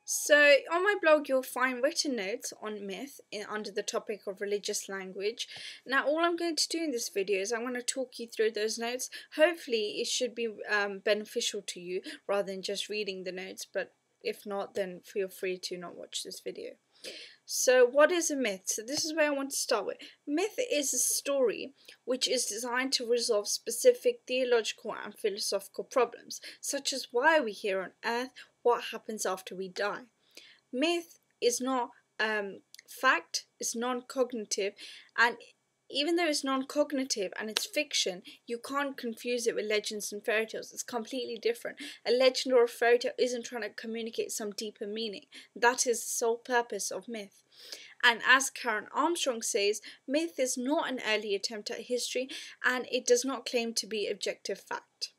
So, on my blog, you'll find written notes on myth under the topic of religious language. Now, all I'm going to do in this video is I'm going to talk you through those notes. Hopefully, it should be beneficial to you rather than just reading the notes, but if not, then feel free to not watch this video. So, what is a myth? So, this is where I want to start with. Myth is a story which is designed to resolve specific theological and philosophical problems, such as why are we here on earth, what happens after we die. Myth is not fact, it's non-cognitive, and even though it's non-cognitive and it's fiction, you can't confuse it with legends and fairy tales. It's completely different. A legend or a fairy tale isn't trying to communicate some deeper meaning. That is the sole purpose of myth. And as Karen Armstrong says, myth is not an early attempt at history, and it does not claim to be objective fact.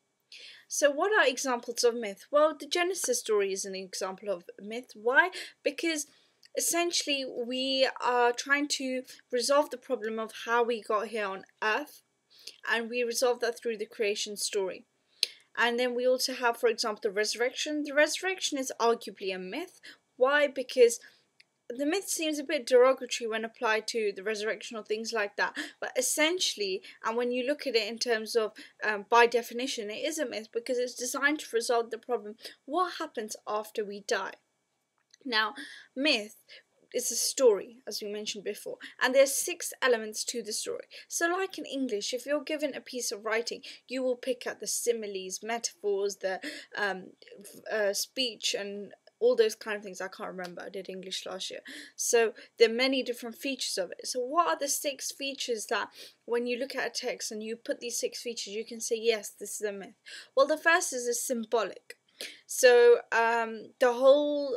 So what are examples of myth? Well, the Genesis story is an example of myth. Why? Because essentially we are trying to resolve the problem of how we got here on earth, and we resolve that through the creation story. And then we also have, for example, the resurrection. The resurrection is arguably a myth. Why? Because the myth seems a bit derogatory when applied to the resurrection or things like that, but essentially, and when you look at it in terms of by definition, it is a myth because it's designed to resolve the problem: what happens after we die? Now, myth is a story, as we mentioned before, and there's 6 elements to the story. So like in English, if you're given a piece of writing, you will pick up the similes, metaphors, the speech, and all those kind of things. I can't remember, I did English last year. So there are many different features of it. So what are the 6 features that when you look at a text and you put these 6 features, you can say, yes, this is a myth? Well, the first is a symbolic. So the whole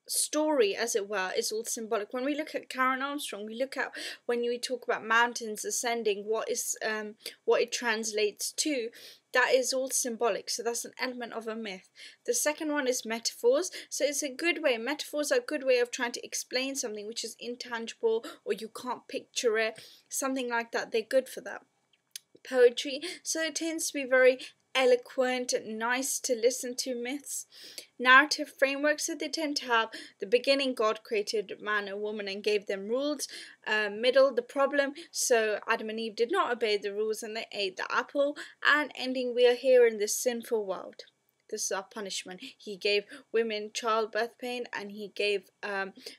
story, as it were, is all symbolic. When we look at Karen Armstrong, we look at when we talk about mountains ascending, what it translates to. That is all symbolic, so that's an element of a myth. The second one is metaphors. So it's a good way. Metaphors are a good way of trying to explain something which is intangible or you can't picture it, something like that. They're good for that. Poetry, so it tends to be very eloquent and nice to listen to. Myths. Narrative frameworks, so they tend to have the beginning, God created man and woman and gave them rules. Middle, the problem, so Adam and Eve did not obey the rules and they ate the apple. And ending, we are here in this sinful world. This is our punishment. He gave women childbirth pain and he gave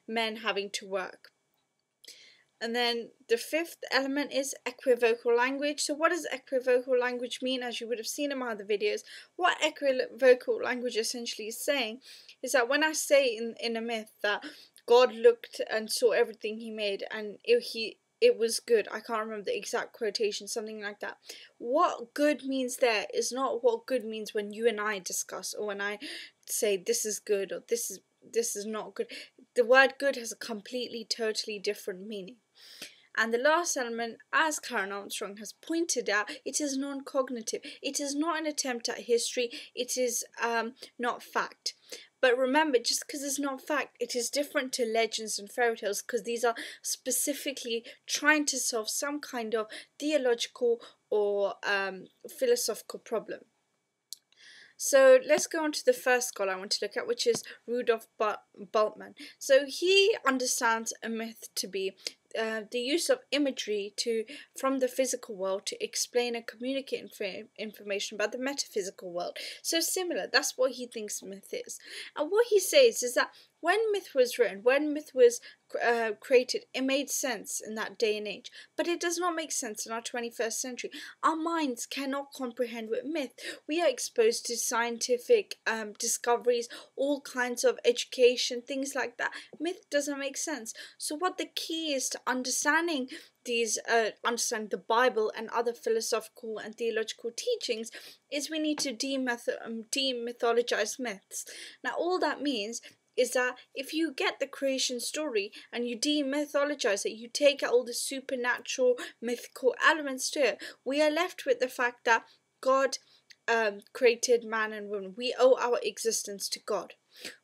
men having to work. And then the 5th element is equivocal language. So what does equivocal language mean? As you would have seen in my other videos, what equivocal language essentially is saying is that when I say in a myth that God looked and saw everything he made and it was good, I can't remember the exact quotation, something like that. What good means there is not what good means when you and I discuss, or when I say this is good or this is not good. The word good has a completely, totally different meaning. And the last element, as Karen Armstrong has pointed out, it is non-cognitive. It is not an attempt at history. It is not fact. But remember, just because it's not fact, it is different to legends and fairy tales, because these are specifically trying to solve some kind of theological or philosophical problem. So let's go on to the first scholar I want to look at, which is Rudolph Bob Altman. So he understands a myth to be the use of imagery from the physical world to explain and communicate information about the metaphysical world. So similar, that's what he thinks myth is. And what he says is that when myth was written, when myth was created, it made sense in that day and age, but it does not make sense in our 21st century. Our minds cannot comprehend with myth. We are exposed to scientific discoveries, all kinds of education, things like that. Myth doesn't make sense. So what the key is to understanding these, understanding the Bible and other philosophical and theological teachings, is we need to demythologize myths. Now all that means is that if you get the creation story and you demythologize it, you take out all the supernatural, mythical elements to it, we are left with the fact that God created man and woman. We owe our existence to God.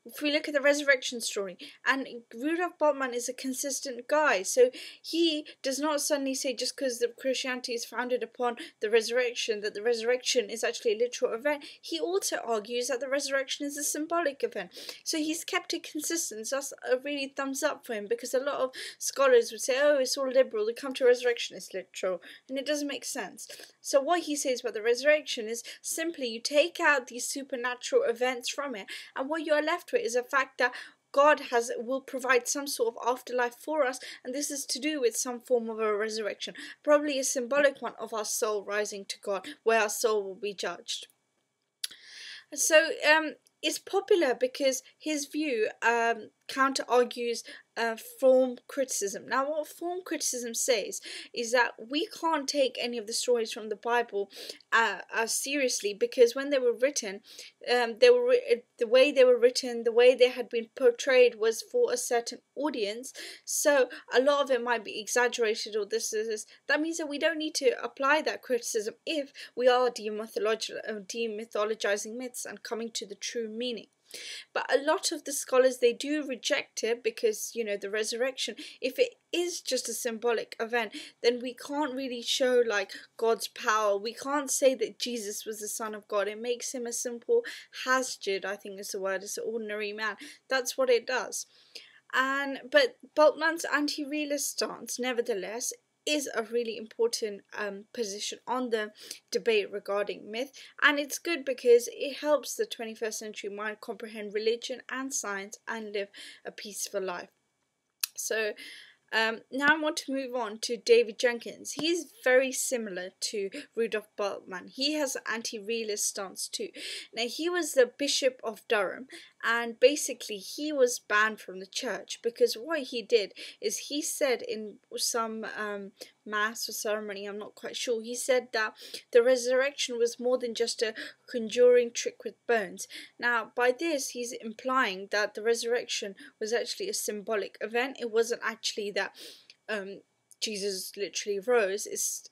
If we look at the resurrection story, and Rudolph Bob Altman is a consistent guy, so he does not suddenly say just because the Christianity is founded upon the resurrection that the resurrection is actually a literal event. He also argues that the resurrection is a symbolic event. So he's kept it consistent. So that's a really thumbs up for him, because a lot of scholars would say, oh, it's all liberal, the come to resurrection is literal, and it doesn't make sense. So what he says about the resurrection is simply you take out these supernatural events from it, and what you're left with is a fact that God will provide some sort of afterlife for us, and this is to do with some form of a resurrection, probably a symbolic one of our soul rising to God, where our soul will be judged. So it's popular because his view counter argues form criticism. Now, what form criticism says is that we can't take any of the stories from the Bible as seriously, because when they were written, the way they were written, the way they had been portrayed was for a certain audience. So a lot of it might be exaggerated, or this. That means that we don't need to apply that criticism if we are demythologizing myths and coming to the true meaning. But a lot of the scholars, they do reject it because, you know, the resurrection, if it is just a symbolic event, then we can't really show like God's power. We can't say that Jesus was the Son of God. It makes him a simple hasjid, I think is the word, it's an ordinary man. That's what it does. But Bultmann's anti-realist stance, nevertheless, is a really important position on the debate regarding myth, and it's good because it helps the 21st century mind comprehend religion and science and live a peaceful life. So now I want to move on to David Jenkins. He's very similar to Rudolph Bob Altman. He has an anti-realist stance too. Now, he was the Bishop of Durham, and basically he was banned from the church because what he did is he said in some mass or ceremony, I'm not quite sure, he said that the resurrection was more than just a conjuring trick with bones. Now, by this, he's implying that the resurrection was actually a symbolic event. It wasn't actually that Jesus literally rose. It's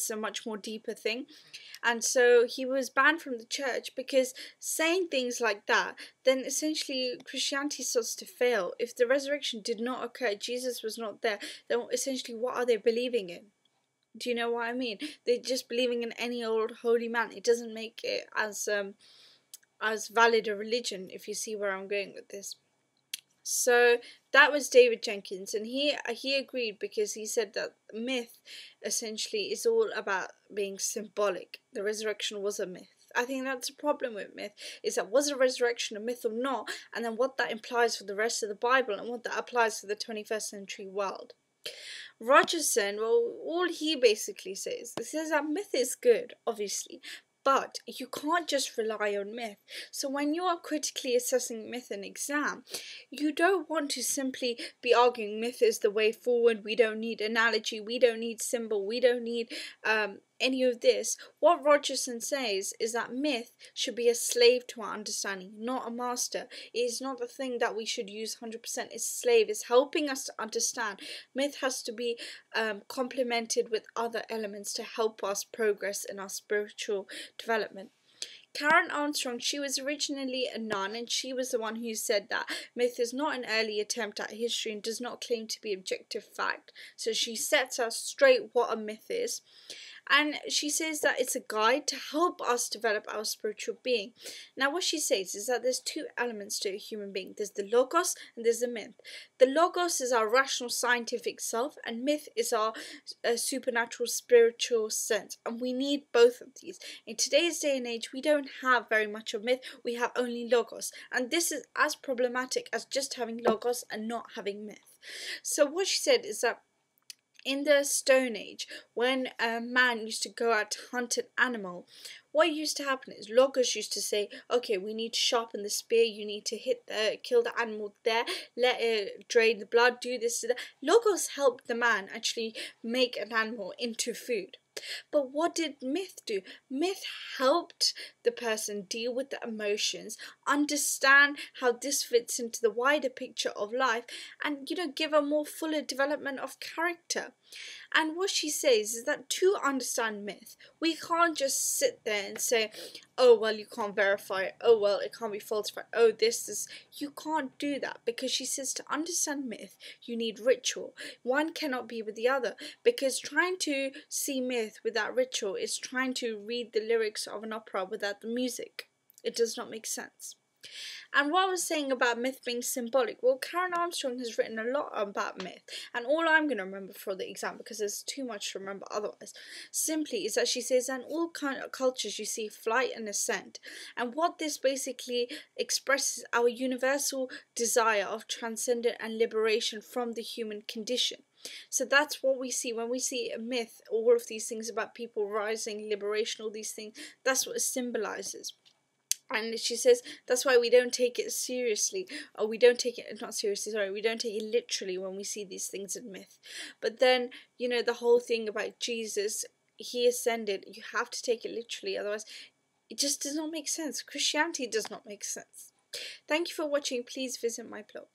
a much more deeper thing. And so he was banned from the church because saying things like that, then essentially Christianity starts to fail. If the resurrection did not occur, Jesus was not there, then essentially what are they believing in? Do you know what I mean? They're just believing in any old holy man. It doesn't make it as valid a religion, if you see where I'm going with this. So that was David Jenkins, and he agreed because he said that myth essentially is all about being symbolic. The resurrection was a myth. I think that's a problem with myth, is that was a resurrection a myth or not, and then what that implies for the rest of the Bible and what that applies for the 21st century world. Rogerson, well, all he basically says that myth is good, obviously, but you can't just rely on myth. So when you are critically assessing myth in exam, you don't want to simply be arguing myth is the way forward, we don't need analogy, we don't need symbol, we don't need any of this. What Rogerson says is that myth should be a slave to our understanding, not a master. It is not the thing that we should use 100%. It's slave. It's helping us to understand. Myth has to be complemented with other elements to help us progress in our spiritual development. Karen Armstrong, she was originally a nun, and she was the one who said that myth is not an early attempt at history and does not claim to be objective fact. So she sets us straight what a myth is. And she says that it's a guide to help us develop our spiritual being. Now, what she says is that there's two elements to a human being. There's the logos and there's the myth. The logos is our rational scientific self, and myth is our supernatural spiritual sense. And we need both of these. In today's day and age, we don't have very much of myth. We have only logos. And this is as problematic as just having logos and not having myth. So what she said is that in the Stone Age, when a man used to go out to hunt an animal, what used to happen is loggers used to say, okay, we need to sharpen the spear, you need to kill the animal there, let it drain the blood, do this, do that. Logos helped the man actually make an animal into food. But what did myth do? Myth helped the person deal with the emotions, understand how this fits into the wider picture of life, and give a more fuller development of character. And what she says is that to understand myth, we can't just sit there and say, oh, well, you can't verify it. Oh, well, it can't be falsified. Oh, this. You can't do that, because she says to understand myth, you need ritual. One cannot be with the other, because trying to see myth without ritual is trying to read the lyrics of an opera without the music. It does not make sense. And what I was saying about myth being symbolic, well, Karen Armstrong has written a lot about myth, and all I'm going to remember for the exam, because there's too much to remember otherwise, simply is that she says in all kind of cultures you see flight and ascent, and what this basically expresses our universal desire of transcendence and liberation from the human condition. So that's what we see when we see a myth, all of these things about people rising, liberation, all these things, that's what it symbolizes. And she says that's why we don't take it seriously, or we don't take it, not seriously, sorry, we don't take it literally when we see these things in myth. But then, you know, the whole thing about Jesus, he ascended, you have to take it literally, otherwise it just does not make sense. Christianity does not make sense. Thank you for watching. Please visit my blog.